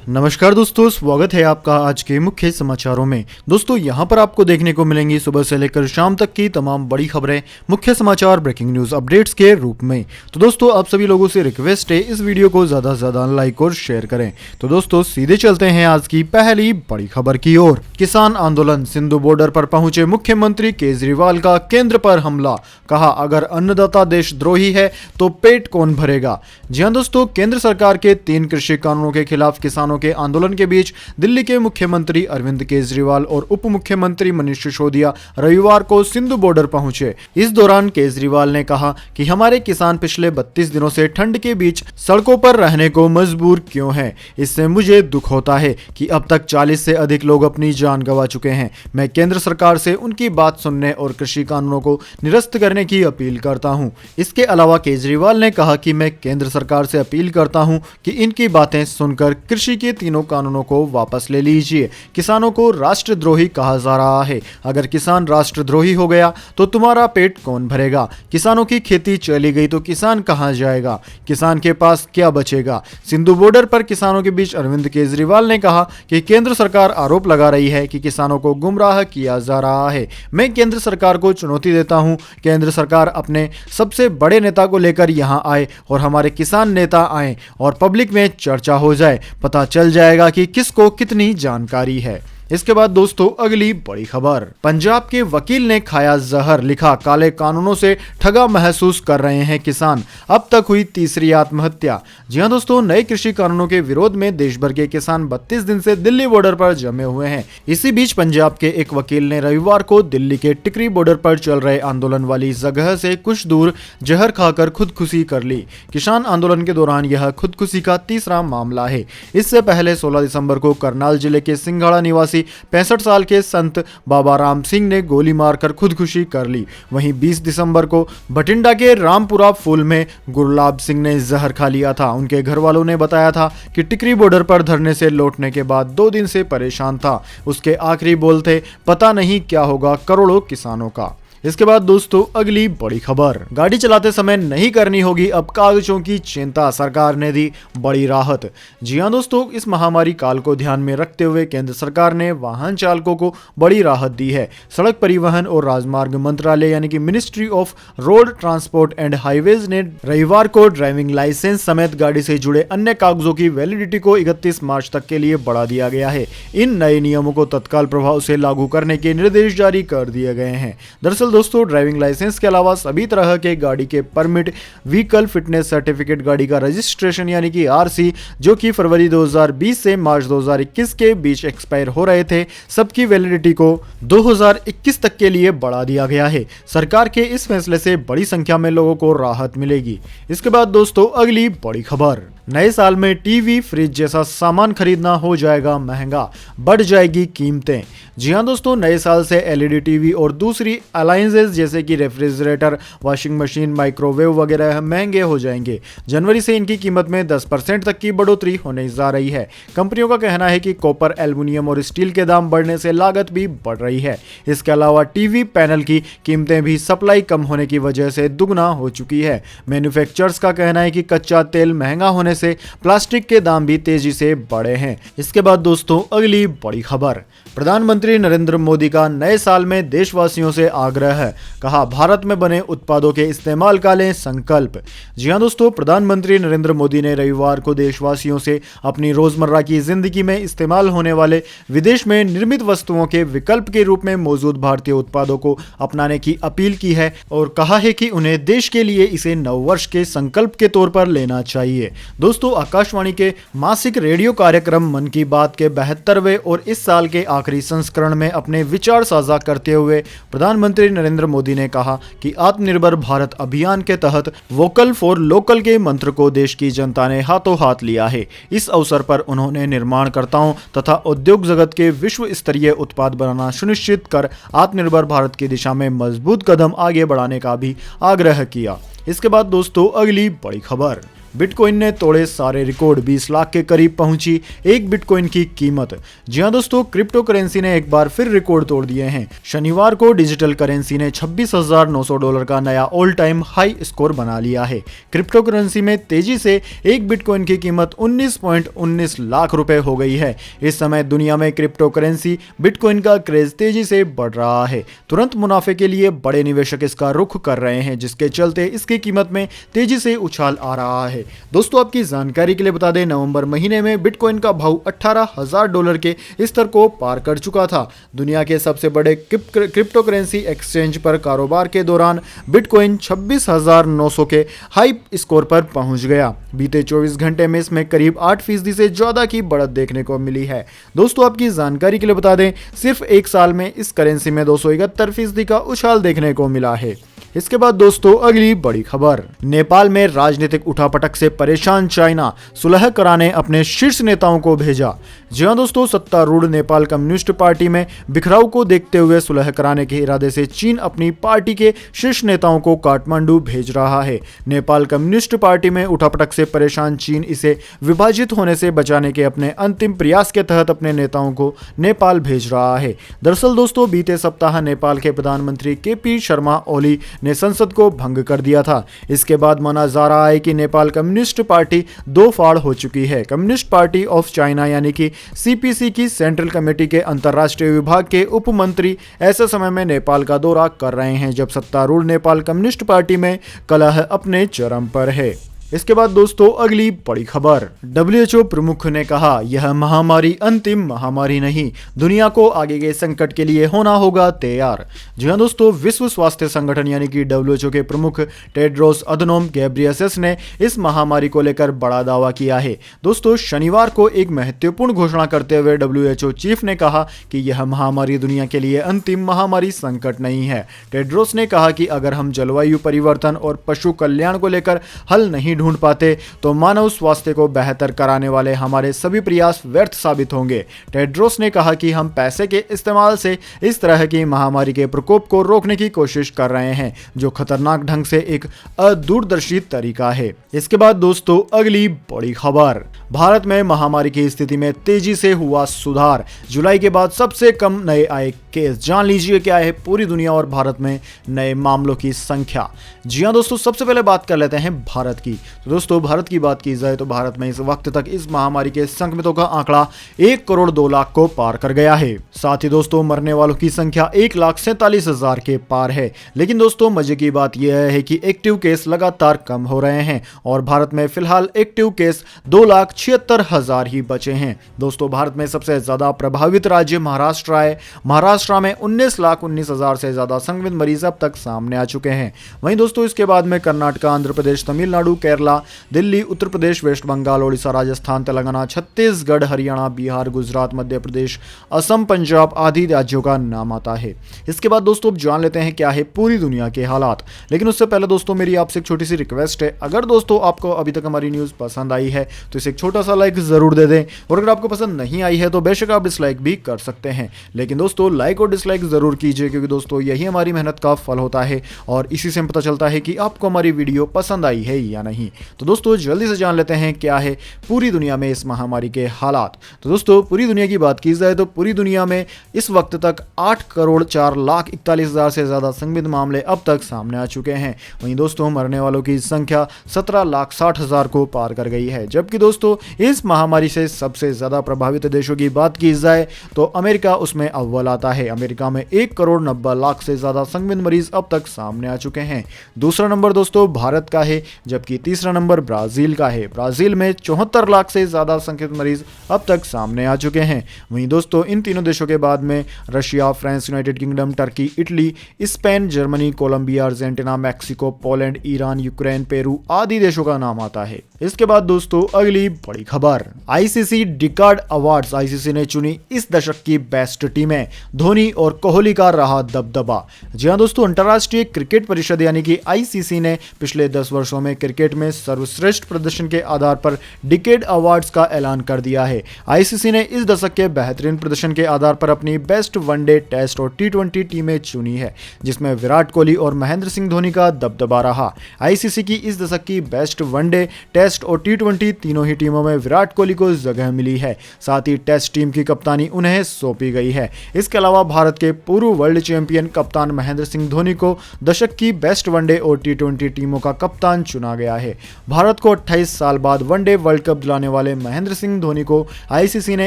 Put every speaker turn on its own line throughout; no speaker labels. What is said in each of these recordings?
नमस्कार दोस्तों, स्वागत है आपका आज के मुख्य समाचारों में। दोस्तों यहाँ पर आपको देखने को मिलेंगी सुबह से लेकर शाम तक की तमाम बड़ी खबरें मुख्य समाचार ब्रेकिंग न्यूज अपडेट्स के रूप में। तो दोस्तों आप सभी लोगों से रिक्वेस्ट है इस वीडियो को ज्यादा से ज्यादा लाइक और शेयर करें। तो दोस्तों सीधे चलते हैं आज की पहली बड़ी खबर की ओर। किसान आंदोलन, सिंधु बॉर्डर पर पहुंचे मुख्यमंत्री केजरीवाल का केंद्र पर हमला, कहा अगर अन्नदाता देशद्रोही है तो पेट कौन भरेगा। जी हाँ दोस्तों, केंद्र सरकार के 3 कृषि कानूनों के खिलाफ किसानों के आंदोलन के बीच दिल्ली के मुख्यमंत्री अरविंद केजरीवाल और उप मुख्यमंत्री मनीष सिसोदिया रविवार को सिंधु बॉर्डर पहुंचे। इस दौरान केजरीवाल ने कहा कि हमारे किसान पिछले 32 दिनों से ठंड के बीच सड़कों पर रहने को मजबूर क्यों हैं। इससे मुझे दुख होता है कि अब तक 40 से अधिक लोग अपनी जान गंवा चुके हैं। मैं केंद्र सरकार से उनकी बात सुनने और कृषि कानूनों को निरस्त करने की अपील करता हूं। इसके अलावा केजरीवाल ने कहा कि मैं केंद्र सरकार से अपील करता हूं कि इनकी बातें सुनकर कृषि के तीनों कानूनों को वापस ले लीजिए। किसानों को राष्ट्रद्रोही कहा जा रहा है। अगर किसान राष्ट्रद्रोही हो गया तो तुम्हारा पेट कौन भरेगा। किसानों की खेती चली गई तो किसान कहां जाएगा। किसान के पास क्या बचेगा। सिंधु बॉर्डर पर किसानों के बीच अरविंद केजरीवाल ने कहा कि केंद्र सरकार आरोप लगा रही है कि किसानों को गुमराह किया जा रहा है। मैं केंद्र सरकार को चुनौती देता हूं, केंद्र सरकार अपने सबसे बड़े नेता को लेकर यहां आए और हमारे किसान नेता आए और पब्लिक में चर्चा हो जाए। पता चल जाएगा कि किसको कितनी जानकारी है। इसके बाद दोस्तों अगली बड़ी खबर। पंजाब के वकील ने खाया जहर, लिखा काले कानूनों से ठगा महसूस कर रहे हैं किसान, अब तक हुई तीसरी आत्महत्या। जी हां दोस्तों, नए कृषि कानूनों के विरोध में देश भर के किसान 32 दिन से दिल्ली बॉर्डर पर जमे हुए हैं। इसी बीच पंजाब के एक वकील ने रविवार को दिल्ली के टिकरी बॉर्डर पर चल रहे आंदोलन वाली जगह से कुछ दूर जहर खाकर खुदकुशी कर ली। किसान आंदोलन के दौरान यह खुदकुशी का तीसरा मामला है। इससे पहले 16 दिसंबर को करनाल जिले के सिंघाड़ा निवासी 65 साल के संत बाबा राम सिंह ने गोली मारकर खुदकुशी कर ली। वहीं 20 दिसंबर को बठिंडा के रामपुरा फूल में गुरलाब सिंह ने जहर खा लिया था। उनके घर वालों ने बताया था कि टिकरी बॉर्डर पर धरने से लौटने के बाद 2 दिन से परेशान था। उसके आखिरी बोल थे, पता नहीं क्या होगा करोड़ों किसानों का। इसके बाद दोस्तों अगली बड़ी खबर। गाड़ी चलाते समय नहीं करनी होगी अब कागजों की चिंता, सरकार ने दी बड़ी राहत। जी हां दोस्तों, इस महामारी काल को ध्यान में रखते हुए केंद्र सरकार ने वाहन चालकों को बड़ी राहत दी है। सड़क परिवहन और राजमार्ग मंत्रालय यानी कि ministry of road transport and highways ने रविवार को ड्राइविंग लाइसेंस समेत गाड़ी से जुड़े अन्य कागजों की वैलिडिटी को 31 मार्च तक के लिए बढ़ा दिया गया है। इन नए नियमों को तत्काल प्रभाव से लागू करने के निर्देश जारी कर दिए गए हैं। दरअसल दोस्तों ड्राइविंग लाइसेंस के अलावा सभी तरह के गाड़ी के परमिट, व्हीकल फिटनेस सर्टिफिकेट, गाड़ी का रजिस्ट्रेशन यानी कि आरसी, जो कि फरवरी 2020 से मार्च 2021 के बीच एक्सपायर हो रहे थे, सबकी वैलिडिटी को 2021 तक के लिए बढ़ा दिया गया है। सरकार के इस फैसले से बड़ी संख्या में लोगों को राहत मिलेगी। इसके बाद दोस्तों अगली बड़ी खबर। नए साल में टीवी, फ्रिज जैसा सामान खरीदना हो जाएगा महंगा, बढ़ जाएगी कीमतें। जी हां दोस्तों, नए साल से एलईडी टीवी और दूसरी अलायंसेस जैसे कि रेफ्रिजरेटर, वॉशिंग मशीन, माइक्रोवेव वगैरह महंगे हो जाएंगे। जनवरी से इनकी कीमत में 10% तक की बढ़ोतरी होने जा रही है। कंपनियों का कहना है कि कॉपर, एल्युमिनियम और स्टील के दाम बढ़ने से लागत भी बढ़ रही है। इसके अलावा टीवी पैनल की कीमतें भी सप्लाई कम होने की वजह से दुगना हो चुकी है। मैन्युफैक्चरर्स का कहना है कि कच्चा तेल महंगा होने से प्लास्टिक के दाम भी तेजी से बढ़े हैं। इसके बाद दोस्तों अगली बड़ी खबर। प्रधानमंत्री नरेंद्र मोदी का नए साल में देशवासियों से आग्रह है, कहा भारत में बने उत्पादों के इस्तेमाल का लें संकल्प। जी हां दोस्तों, प्रधानमंत्री नरेंद्र मोदी ने रविवार को देशवासियों से अपनी रोजमर्रा की जिंदगी में इस्तेमाल होने वाले विदेश में निर्मित वस्तुओं के विकल्प के रूप में मौजूद भारतीय उत्पादों को अपनाने की अपील की है और कहा है कि उन्हें देश के लिए इसे नववर्ष के संकल्प के तौर पर लेना चाहिए। दोस्तों आकाशवाणी के मासिक रेडियो कार्यक्रम मन की बात के 72वें और इस साल के आखिरी संस्करण में अपने विचार साझा करते हुए प्रधानमंत्री नरेंद्र मोदी ने कहा कि आत्मनिर्भर भारत अभियान के तहत वोकल फॉर लोकल के मंत्र को देश की जनता ने हाथों हाथ लिया है। इस अवसर पर उन्होंने निर्माणकर्ताओं तथा उद्योग जगत के विश्व स्तरीय उत्पाद बनाना सुनिश्चित कर आत्मनिर्भर भारत की दिशा में मजबूत कदम आगे बढ़ाने का भी आग्रह किया। इसके बाद दोस्तों अगली बड़ी खबर। बिटकॉइन ने तोड़े सारे रिकॉर्ड, 20 लाख के करीब पहुंची एक बिटकॉइन की कीमत। जी हां दोस्तों, क्रिप्टो करेंसी ने एक बार फिर रिकॉर्ड तोड़ दिए हैं। शनिवार को डिजिटल करेंसी ने $26,900 का नया ऑल टाइम हाई स्कोर बना लिया है। क्रिप्टो करेंसी में तेजी से एक बिटकॉइन की कीमत 19.19 लाख रुपए हो गई है। इस समय दुनिया में क्रिप्टो करेंसी बिटकॉइन का क्रेज तेजी से बढ़ रहा है। तुरंत मुनाफे के लिए बड़े निवेशक इसका रुख कर रहे हैं, जिसके चलते इसकी कीमत में तेजी से उछाल आ रहा है। दोस्तों, आपकी जानकारी के लिए बता दें, नवंबर महीने में बिटकॉइन का भाव $18,000 के स्तर को पार कर चुका था। दुनिया के सबसे बड़े क्रिप्टो करेंसी एक्सचेंज पर कारोबार के दौरान बिटकॉइन 26,900 के हाई स्कोर पर पहुंच गया। बीते 24 घंटे में इसमें करीब 8% से ज्यादा की बढ़त देखने को मिली है। दोस्तों, आपकी जानकारी के लिए बता दें, सिर्फ एक साल में इस करेंसी में 271% का उछाल देखने को मिला है। इसके बाद दोस्तों, अगली बड़ी खबर, नेपाल में राजनीतिक उठापटक से परेशान चाइना सुलह कराने अपने शीर्ष नेताओं को भेजा। जी हां दोस्तों, सत्तारूढ़ नेपाल कम्युनिस्ट पार्टी में बिखराव को देखते हुए सुलह कराने के इरादे से चीन अपनी पार्टी के शीर्ष नेताओं को काठमांडू भेज रहा है। नेपाल कम्युनिस्ट पार्टी में उठापटक से परेशान चीन इसे विभाजित होने से बचाने के अपने अंतिम प्रयास के तहत अपने नेताओं को नेपाल भेज रहा है। दरअसल दोस्तों, बीते सप्ताह नेपाल के प्रधानमंत्री केपी शर्मा ओली ने संसद को भंग कर दिया था। इसके बाद माना जा रहा है कि नेपाल कम्युनिस्ट पार्टी दो फाड़ हो चुकी है। कम्युनिस्ट पार्टी ऑफ चाइना यानी कि सीपीसी की सेंट्रल कमेटी के अंतर्राष्ट्रीय विभाग के उप मंत्री ऐसे समय में नेपाल का दौरा कर रहे हैं जब सत्तारूढ़ नेपाल कम्युनिस्ट पार्टी में कलह अपने चरम पर है। इसके बाद दोस्तों, अगली बड़ी खबर, WHO प्रमुख ने कहा, यह महामारी अंतिम महामारी नहीं, दुनिया को आगे के संकट के लिए होना होगा तैयार। जी हां दोस्तों, विश्व स्वास्थ्य संगठन यानी कि WHO के प्रमुख टेड्रोस अधनोम घेब्रेयेसस ने इस महामारी को लेकर बड़ा दावा किया है। दोस्तों, शनिवार को एक महत्वपूर्ण घोषणा करते हुए WHO चीफ ने कहा कि यह महामारी दुनिया के लिए अंतिम महामारी संकट नहीं है। टेड्रोस ने कहा कि अगर हम जलवायु परिवर्तन और पशु कल्याण को लेकर हल नहीं ढूंढ पाते तो मानव स्वास्थ्य को बेहतर कराने वाले हमारे सभी प्रयास व्यर्थ साबित होंगे। टेड्रोस ने कहा कि हम पैसे के इस्तेमाल से इस तरह की महामारी के प्रकोप को रोकने की कोशिश कर रहे हैं, जो खतरनाक ढंग से एक अदूरदर्शी तरीका है। इसके बाद दोस्तों, अगली बड़ी खबर, भारत में महामारी की स्थिति में तेजी से हुआ सुधार। जुलाई के बाद सबसे कम नए आए केस। जान लीजिए क्या है पूरी दुनिया और भारत में नए मामलों की संख्या। जी हां दोस्तों, सबसे पहले बात कर लेते हैं भारत की। तो दोस्तों, भारत की बात की जाए तो भारत में इस वक्त तक इस महामारी के संक्रमितों का आंकड़ा 1 करोड़ 2 लाख को पार कर गया है। साथ ही दोस्तों, मरने वालों की संख्या 1,47,000 के पार है। लेकिन दोस्तों, मजे की बात यह है कि एक्टिव केस लगातार कम हो रहे हैं और भारत में फिलहाल एक्टिव केस 2,76,000 ही बचे हैं। दोस्तों, भारत में सबसे ज्यादा प्रभावित राज्य महाराष्ट्र है। महाराष्ट्र में 19,19,000 से ज्यादा संक्रमित मरीज अब तक सामने आ चुके हैं। वहीं दोस्तों, इसके बाद में कर्नाटक, आंध्र प्रदेश, तमिलनाडु, केरला, दिल्ली, उत्तर प्रदेश, वेस्ट बंगाल, ओडिशा, राजस्थान, तेलंगाना, छत्तीसगढ़, हरियाणा, बिहार, गुजरात, मध्य प्रदेश, असम, पंजाब आदि राज्यों का नाम आता है। इसके बाद दोस्तों, अब जान लेते हैं क्या है पूरी दुनिया के हालात। लेकिन उससे पहले दोस्तों, मेरी आपसे एक छोटी सी रिक्वेस्ट है, अगर दोस्तों आपको अभी तक हमारी न्यूज़ पसंद आई है तो इसे एक छोटा सा लाइक जरूर दे दें, और अगर आपको पसंद नहीं आई है तो बेशक आप डिसलाइक भी कर सकते हैं। लेकिन दोस्तों, लाइक और डिसलाइक जरूर कीजिए, क्योंकि दोस्तों यही हमारी मेहनत का फल होता है और इसी से पता चलता है कि आपको हमारी वीडियो पसंद आई है या नहीं। तो दोस्तों, जल्दी से जान लेते हैं क्या है पूरी दुनिया में इस महामारी के हालात। तो दोस्तों, पूरी दुनिया की बात की जाए तो पूरी दुनिया में इस वक्त तक 8,04,41,000 से ज्यादा संक्रमित मामले अब तक सामने आ चुके हैं। वहीं दोस्तों, मरने वालों की संख्या 17,60,000 को पार कर गई है। जबकि दोस्तों, इस महामारी से सबसे ज्यादा प्रभावित देशों की बात की जाए तो अमेरिका उसमें अव्वल आता है। अमेरिका में 1,90,00,000 से ज्यादा संक्रमित मरीज अब तक सामने आ चुके हैं। दूसरा नंबर दोस्तों भारत का है, जबकि तीसरा नंबर ब्राजील का है। ब्राजील में 74 लाख से ज्यादा संक्रमित मरीज अब तक सामने आ चुके हैं। वहीं दोस्तों, इन तीनों देशों के बाद में Russia, France, United Kingdom, Turkey, Italy, Spain, Germany, Colombia, Argentina, Mexico, Poland, Iran, Ukraine, Peru आदि देशों का नाम आता है। इसके बाद दोस्तों, अगली बड़ी खबर, आईसीसी डिकार्ड अवार्ड्स। आईसीसी ने चुनी इस दशक की बेस्ट टीमें। धोनी धोनी और कोहली का रहा दबदबा। जी हाँ दोस्तों, अंतर्राष्ट्रीय क्रिकेट परिषद यानी कि आईसीसी ने पिछले 10 वर्षों में क्रिकेट में सर्वश्रेष्ठ प्रदर्शन के आधार पर डिकेड अवार्ड्स का ऐलान कर दिया है। आईसीसी ने इस दशक के बेहतरीन प्रदर्शन के आधार पर अपनी बेस्ट वनडे, टेस्ट और टी20 टीमें चुनी है, जिसमें विराट कोहली और महेंद्र सिंह धोनी का दबदबा रहा। आईसीसी की इस दशक की बेस्ट वनडे, टेस्ट और टी20 तीनों ही टीमों में विराट कोहली को जगह मिली है। साथ ही टेस्ट टीम की कप्तानी उन्हें सौंपी गई है। इसके अलावा भारत के पूर्व वर्ल्ड चैंपियन कप्तान महेंद्र सिंह धोनी को दशक की बेस्ट वनडे और टी20 टीमों का कप्तान चुना गया है। भारत को 28 साल बाद वनडे वर्ल्ड कप दिलाने वाले महेंद्र सिंह धोनी को आईसीसी ने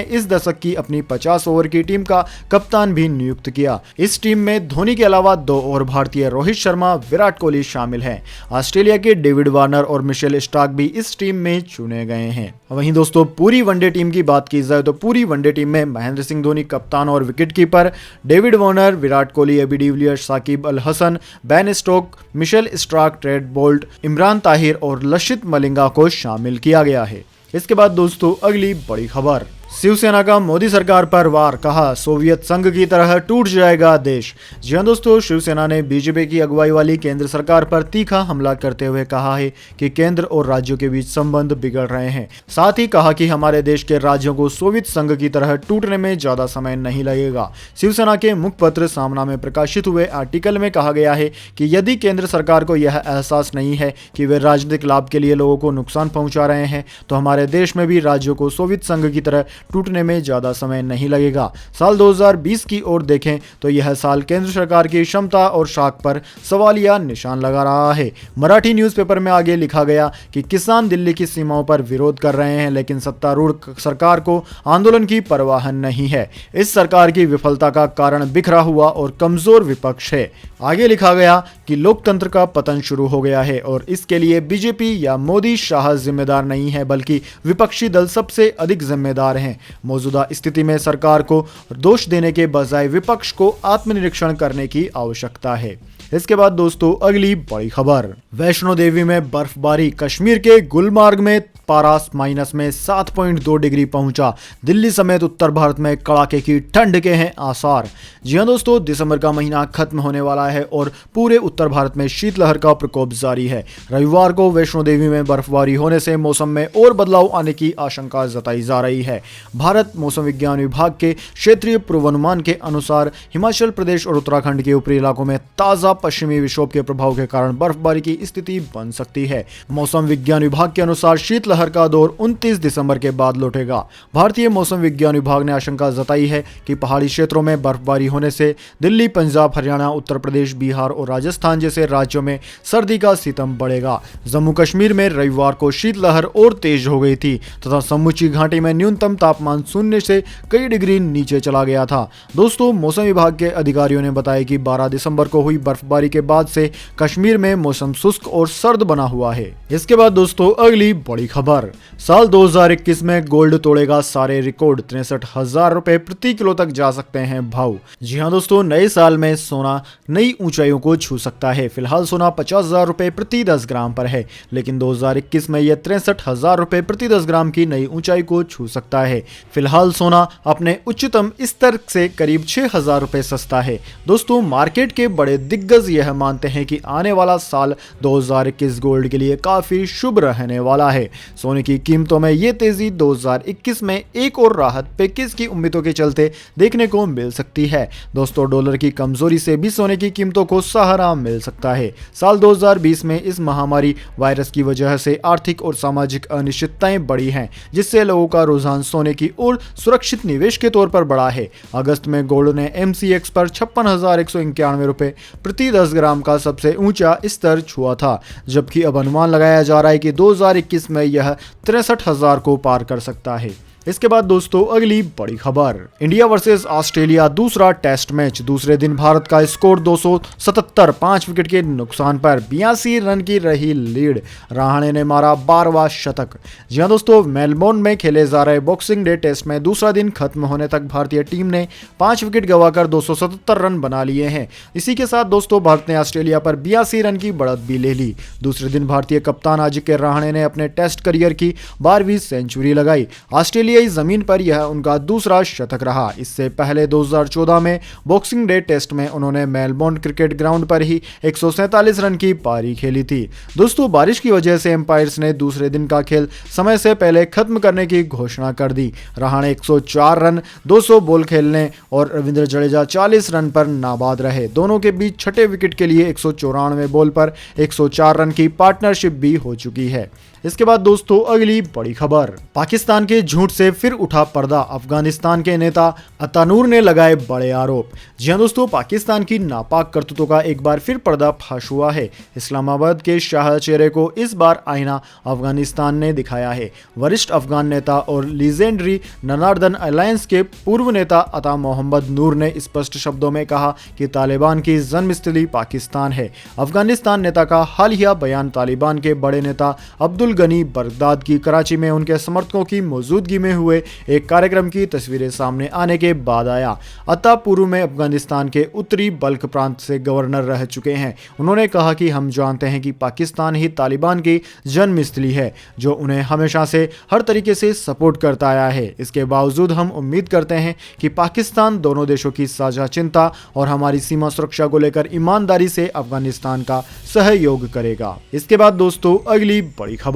इस दशक की अपनी 50 ओवर की टीम का कप्तान भी नियुक्त किया। इस टीम में धोनी के अलावा 2 और भारतीय रोहित शर्मा, विराट कोहली शामिल हैं। ऑस्ट्रेलिया के डेविड वार्नर और मिशेल स्टार्क भी इस टीम में चुने गए हैं। वहीं दोस्तों, पूरी वनडे टीम की बात की जाए तो पूरी वनडे टीम में महेंद्र सिंह धोनी कप्तान और wicketkeeper, David Warner, Virat Kohli, AB de Villiers, Shakib Al Hasan, Ben Stoke, Mitchell Starc, Trent Boult, Imran Tahir और लसिथ मलिंगा को शामिल किया गया है। इसके बाद दोस्तों, अगली बड़ी खबर, शिवसेना का मोदी सरकार पर वार, कहा सोवियत संघ की तरह टूट जाएगा देश। जी हां दोस्तों, शिवसेना ने बीजेपी की अगुवाई वाली केंद्र सरकार पर तीखा हमला करते हुए कहा है कि केंद्र और राज्यों के बीच संबंध बिगड़ रहे हैं। साथ ही कहा कि हमारे देश के राज्यों को सोवियत संघ की तरह टूटने में ज्यादा समय नहीं लगेगा। शिवसेना के मुखपत्र सामना में प्रकाशित हुए आर्टिकल में कहा गया है कि यदि केंद्र सरकार को यह एहसास नहीं है कि वे राजनीतिक लाभ के लिए लोगों को नुकसान पहुंचा रहे हैं, तो हमारे देश में भी राज्यों को सोवियत संघ की तरह टूटने में ज्यादा समय नहीं लगेगा। साल 2020 की ओर देखें तो यह साल केंद्र सरकार की क्षमता और साख पर सवालिया निशान लगा रहा है। मराठी न्यूज़पेपर में आगे लिखा गया कि किसान दिल्ली की सीमाओं पर विरोध कर रहे हैं, लेकिन सत्तारूढ़ सरकार को आंदोलन की परवाह नहीं है। इस सरकार की विफलता का कारण बिखरा हुआ और कमजोर विपक्ष है। आगे लिखा गया कि लोकतंत्र का पतन शुरू हो गया है और इसके लिए बीजेपी या मोदी शाह जिम्मेदार नहीं है, बल्कि विपक्षी दल सबसे अधिक जिम्मेदार हैं। मौजूदा स्थिति में सरकार को दोष देने के बजाय विपक्ष को आत्मनिरीक्षण करने की आवश्यकता है। इसके बाद दोस्तों, अगली बड़ी खबर, वैष्णो देवी में बर्फबारी, कश्मीर के गुलमार्ग में पारा माइनस में 7.2 डिग्री पहुंचा। दिल्ली समेत उत्तर भारत में कड़ाके की ठंड के हैं आसार। जी हां दोस्तों, दिसंबर का महीना खत्म होने वाला है और पूरे उत्तर भारत में शीतलहर का प्रकोप जारी है। रविवार को वैष्णो देवी में बर्फबारी होने से मौसम में और बदलाव आने की आशंका जताई जा रही है। भारत मौसम विज्ञान विभाग के क्षेत्रीय पूर्वानुमान के अनुसार हिमाचल प्रदेश और उत्तराखंड के ऊपरी इलाकों में ताजा पश्चिमी विक्षोभ के प्रभाव के कारण बर्फबारी की स्थिति बन सकती है। मौसम विज्ञान विभाग के अनुसार शीतलहर का दौर 29 दिसंबर के बाद लौटेगा। भारतीय मौसम विज्ञान विभाग ने आशंका जताई है कि पहाड़ी क्षेत्रों में बर्फबारी होने से दिल्ली, पंजाब, हरियाणा, उत्तर प्रदेश, बिहार और राजस्थान जैसे राज्यों में सर्दी का सितम बढ़ेगा। जम्मू कश्मीर में रविवार को शीतलहर और तेज हो गई थी तथा समूची घाटी में न्यूनतम तापमान शून्य से कई डिग्री नीचे चला गया था। दोस्तों, मौसम विभाग के अधिकारियों ने बताया कि 12 दिसंबर को हुई बर्फबारी के बाद से कश्मीर में मौसम शुष्क और सर्द बना हुआ है। इसके बाद दोस्तों, अगली बड़ी खबर, साल 2021 में गोल्ड तोड़ेगा सारे रिकॉर्ड, 63,000 रुपए प्रति किलो तक जा सकते हैं भाव। जी हां दोस्तों, नए साल में सोना नई ऊंचाइयों को छू सकता है। फिलहाल सोना 50,000 रुपए प्रति 10 ग्राम पर है, लेकिन 2021 में यह 63,000 रुपए प्रति 10 ग्राम की नई ऊंचाई को छू सकता है। फिलहाल सोना अपने उच्चतम स्तर से करीब 6,000 रुपए सस्ता है। दोस्तों, मार्केट के बड़े दिग्गज यह मानते हैं कि आने वाला साल 2021 गोल्ड के लिए काफी शुभ रहने वाला है। सोने की कीमतों में ये तेजी 2021 में एक और राहत पैकेज की उम्मीदों के चलते देखने को मिल सकती है। दोस्तों, डॉलर की कमजोरी से भी सोने की कीमतों को सहारा मिल सकता है। साल 2020 में इस महामारी वायरस की वजह से आर्थिक और सामाजिक अनिश्चितताएं बढ़ी हैं, जिससे लोगों का रुझान सोने की ओर सुरक्षित निवेश के तौर पर बढ़ा है। अगस्त में गोल्ड ने MCX पर 56,191 रुपए प्रति 10 ग्राम का सबसे ऊंचा स्तर छुआ था, जबकि अब अनुमान लगाया जा रहा है कि 2021 में यह 63,000 को पार कर सकता है। इसके बाद दोस्तों, अगली बड़ी खबर, इंडिया वर्सेस ऑस्ट्रेलिया दूसरा टेस्ट मैच। दूसरे दिन भारत का स्कोर 277, 5 विकेट के नुकसान पर 82 रन की रही लीड। रहाणे ने मारा 12वां शतक। जी हां दोस्तों, मेलबोर्न में खेले जा रहे बॉक्सिंग डे टेस्ट में दूसरा दिन खत्म होने तक भारतीय टीम ने 5 विकेट गंवाकर 277 रन बना लिए हैं। इसी के साथ दोस्तों, भारत ने ऑस्ट्रेलिया पर 82 रन की बढ़त भी ले ली। दूसरे दिन भारतीय कप्तान अजिंक्य रहाणे ने अपने टेस्ट करियर की 12वीं सेंचुरी लगाई। ऑस्ट्रेलिया इंडियाई जमीन पर यह उनका दूसरा शतक रहा। इससे पहले 2014 में बॉक्सिंग डे टेस्ट में उन्होंने मेलबोर्न क्रिकेट ग्राउंड पर ही 147 रन की पारी खेली थी। दोस्तों बारिश की वजह से एम्पायर्स ने दूसरे दिन का खेल समय से पहले खत्म करने की घोषणा कर दी। रहाणे 104 रन 200 बॉल खेलने और रविंद्र जडेजा 40 रन पर नाबाद रहे। दोनों के बीच छठे विकेट के लिए 194 बॉल पर 104 रन की पार्टनरशिप भी हो चुकी है। इसके बाद दोस्तों अगली बड़ी खबर, पाकिस्तान के झूठ से फिर उठा पर्दा, अफगानिस्तान के नेता अतानूर ने लगाए बड़े आरोप। जी हां दोस्तों, पाकिस्तान की नापाक करतूतों का एक बार फिर पर्दा फाश हुआ है। इस्लामाबाद के शाह चेहरे को इस बार आईना अफगानिस्तान ने दिखाया है। वरिष्ठ अफगान नेता और लीजेंडरी नॉर्दर्न अलायंस के पूर्व नेता अता मोहम्मद नूर ने स्पष्ट शब्दों में कहा कि तालिबान की जन्मस्थली पाकिस्तान है। अफगानिस्तान नेता का हालिया बयान तालिबान के बड़े नेता अब्दुल गनी बगदाद की कराची में उनके समर्थकों की मौजूदगी में हुए एक कार्यक्रम की तस्वीरें सामने आने के बाद आया। अता पूर्व में अफगानिस्तान के उत्तरी बल्ख प्रांत से गवर्नर रह चुके हैं। उन्होंने कहा कि हम जानते हैं कि पाकिस्तान ही तालिबान की जन्मस्थली है, जो उन्हें हमेशा से हर तरीके से सपोर्ट करता आया है। इसके बावजूद हम उम्मीद करते हैं कि पाकिस्तान दोनों देशों की साझा चिंता और हमारी सीमा सुरक्षा को लेकर ईमानदारी से अफगानिस्तान का सहयोग करेगा। इसके बाद दोस्तों अगली बड़ी खबर,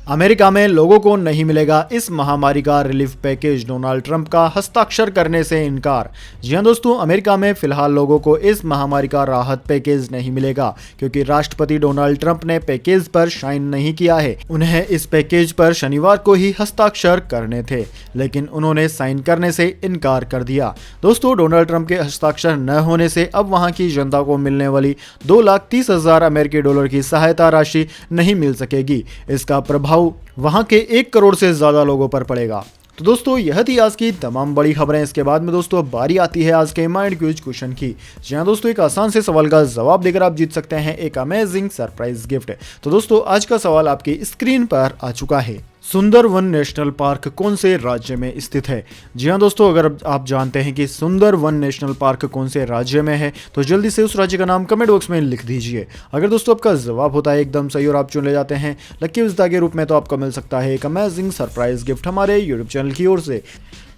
अमेरिका में लोगों को नहीं मिलेगा इस महामारी का रिलीफ पैकेज, डोनाल्ड ट्रंप का हस्ताक्षर करने से इनकार। जी हां दोस्तों, अमेरिका में फिलहाल लोगों को इस महामारी का राहत पैकेज नहीं मिलेगा क्योंकि राष्ट्रपति डोनाल्ड ट्रंप ने पैकेज पर साइन नहीं किया है। उन्हें इस पैकेज पर शनिवार को ही हस्ताक्षर करने थे, लेकिन उन्होंने साइन करने से इनकार कर दिया। दोस्तों डोनाल्ड ट्रंप के हस्ताक्षर न होने से अब वहां की जनता को मिलने वाली $2,30,000 अमेरिकी डॉलर की सहायता राशि नहीं मिल सकेगी। इसका प्रभाव वहां के 1 करोड़ से ज्यादा लोगों पर पड़ेगा। तो दोस्तों यह थी आज की तमाम बड़ी खबरें। इसके बाद में दोस्तों अब बारी आती है आज के माइंड क्विज क्वेश्चन की। जी हां दोस्तों, एक आसान से सवाल का जवाब देकर आप जीत सकते हैं एक अमेजिंग सरप्राइज गिफ्ट। तो दोस्तों आज का सवाल आपकी स्क्रीन पर आ चुका है। सुंदरवन नेशनल पार्क कौन से राज्य में स्थित है? जी हां दोस्तों, अगर आप जानते हैं कि सुंदरवन नेशनल पार्क कौन से राज्य में है तो जल्दी से उस राज्य का नाम कमेंट बॉक्स में लिख दीजिए। अगर दोस्तों आपका जवाब होता है एकदम सही और आप चुन ले जाते हैं लकी विजेता के रूप में, तो आपको मिल सकता है एक अमेजिंग सरप्राइज गिफ्ट हमारे यूट्यूब चैनल की ओर से।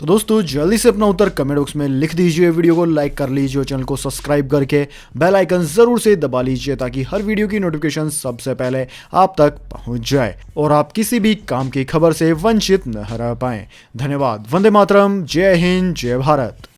तो दोस्तों जल्दी से अपना उत्तर कमेंट बॉक्स में लिख दीजिए, वीडियो को लाइक कर लीजिए और चैनल को सब्सक्राइब करके बेल आइकन जरूर से दबा लीजिए ताकि हर वीडियो की नोटिफिकेशन सबसे पहले आप तक पहुंच जाए और आप किसी भी काम की खबर से वंचित न रह पाएं। धन्यवाद। वंदे मातरम। जय हिंद, जय भारत।